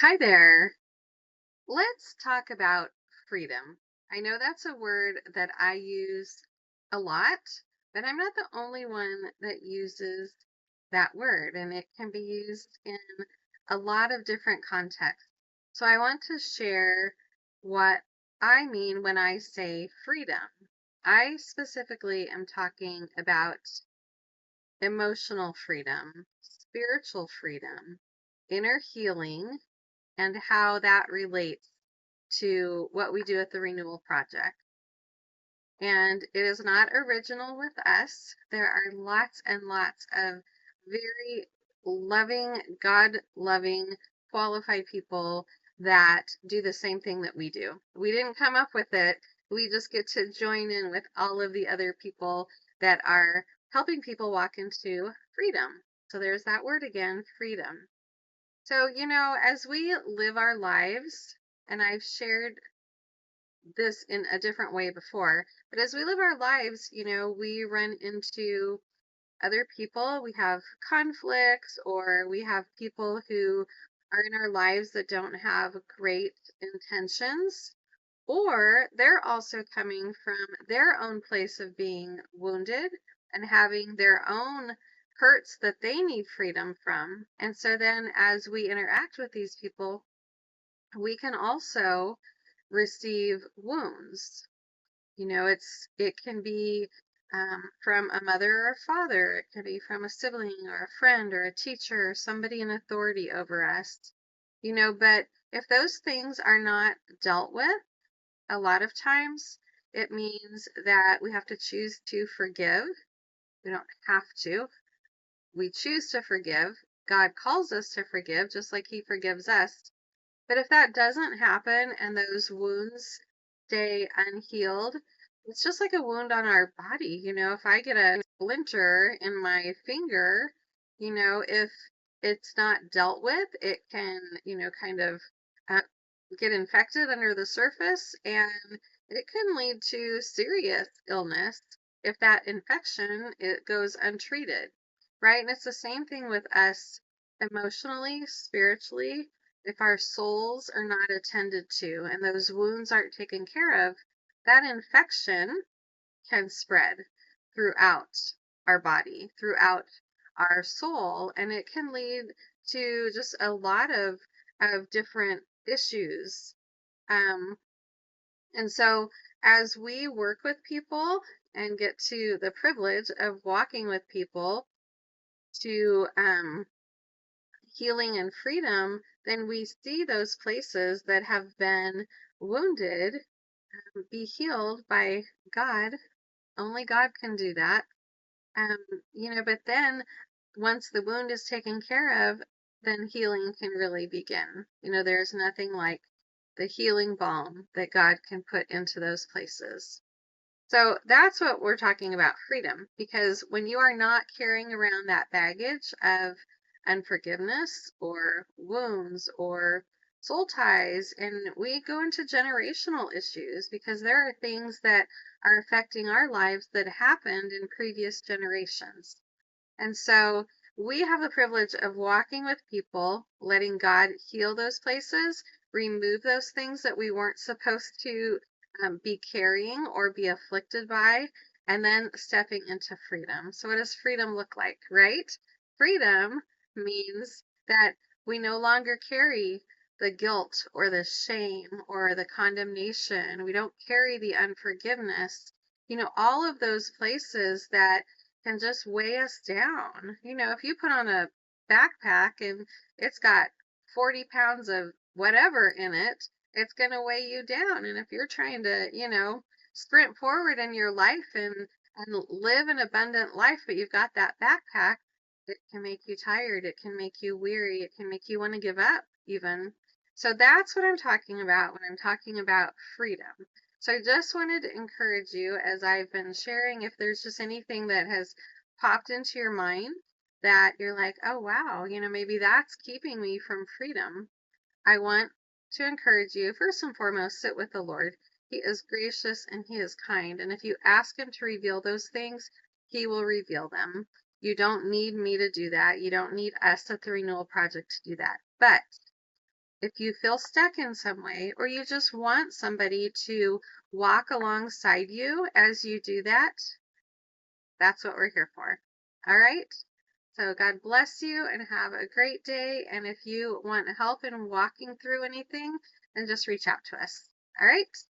Hi there. Let's talk about freedom. I know that's a word that I use a lot, but I'm not the only one that uses that word, and it can be used in a lot of different contexts. So I want to share what I mean when I say freedom. I specifically am talking about emotional freedom, spiritual freedom, inner healing, and how that relates to what we do at the Renewal Project. And it is not original with us. There are lots and lots of very loving, God loving, qualified people that do the same thing that we do. We didn't come up with it. We just get to join in with all of the other people that are helping people walk into freedom. So there's that word again, freedom. So, as we live our lives, and I've shared this in a different way before, but as we live our lives, we run into other people, we have conflicts, or we have people who are in our lives that don't have great intentions, or they're also coming from their own place of being wounded and having their own hurts that they need freedom from. And so then as we interact with these people, we can also receive wounds. It can be from a mother or a father. It can be from a sibling or a friend or a teacher or somebody in authority over us. But if those things are not dealt with, a lot of times it means that we have to choose to forgive. We don't have to. We choose to forgive. God calls us to forgive just like he forgives us. But if that doesn't happen and those wounds stay unhealed, it's just like a wound on our body. If I get a splinter in my finger, if it's not dealt with, it can, kind of uh, get infected under the surface, and it can lead to serious illness if that infection it goes untreated, right? And it's the same thing with us emotionally, spiritually. If our souls are not attended to and those wounds aren't taken care of, that infection can spread throughout our body, throughout our soul, and it can lead to just a lot of different issues. Um, and so as we work with people and get to the privilege of walking with people to healing and freedom, then we see those places that have been wounded be healed by God. Only God can do that. Um, but then once the wound is taken care of, then healing can really begin. There's nothing like the healing balm that God can put into those places. So that's what we're talking about, freedom, because when you are not carrying around that baggage of unforgiveness or wounds or soul ties, and we go into generational issues because there are things that are affecting our lives that happened in previous generations. And so we have the privilege of walking with people, letting God heal those places, remove those things that we weren't supposed to be carrying or be afflicted by, and then stepping into freedom. So, what does freedom look like, right? Freedom means that we no longer carry the guilt or the shame or the condemnation. We don't carry the unforgiveness. All of those places that can just weigh us down. If you put on a backpack and it's got 40 pounds of whatever in it, it's going to weigh you down. And if you're trying to, sprint forward in your life and live an abundant life, but you've got that backpack, it can make you tired. It can make you weary. It can make you want to give up, even. So that's what I'm talking about when I'm talking about freedom. So I just wanted to encourage you as I've been sharing, if there's just anything that has popped into your mind that you're like, oh, wow, maybe that's keeping me from freedom. I want to encourage you, first and foremost, sit with the Lord. He is gracious and he is kind. And if you ask him to reveal those things, he will reveal them. You don't need me to do that. You don't need us at the Renewal Project to do that. But If you feel stuck in some way, or you just want somebody to walk alongside you as you do that, that's what we're here for. All right? So God bless you and have a great day. And if you want help in walking through anything, then just reach out to us. All right?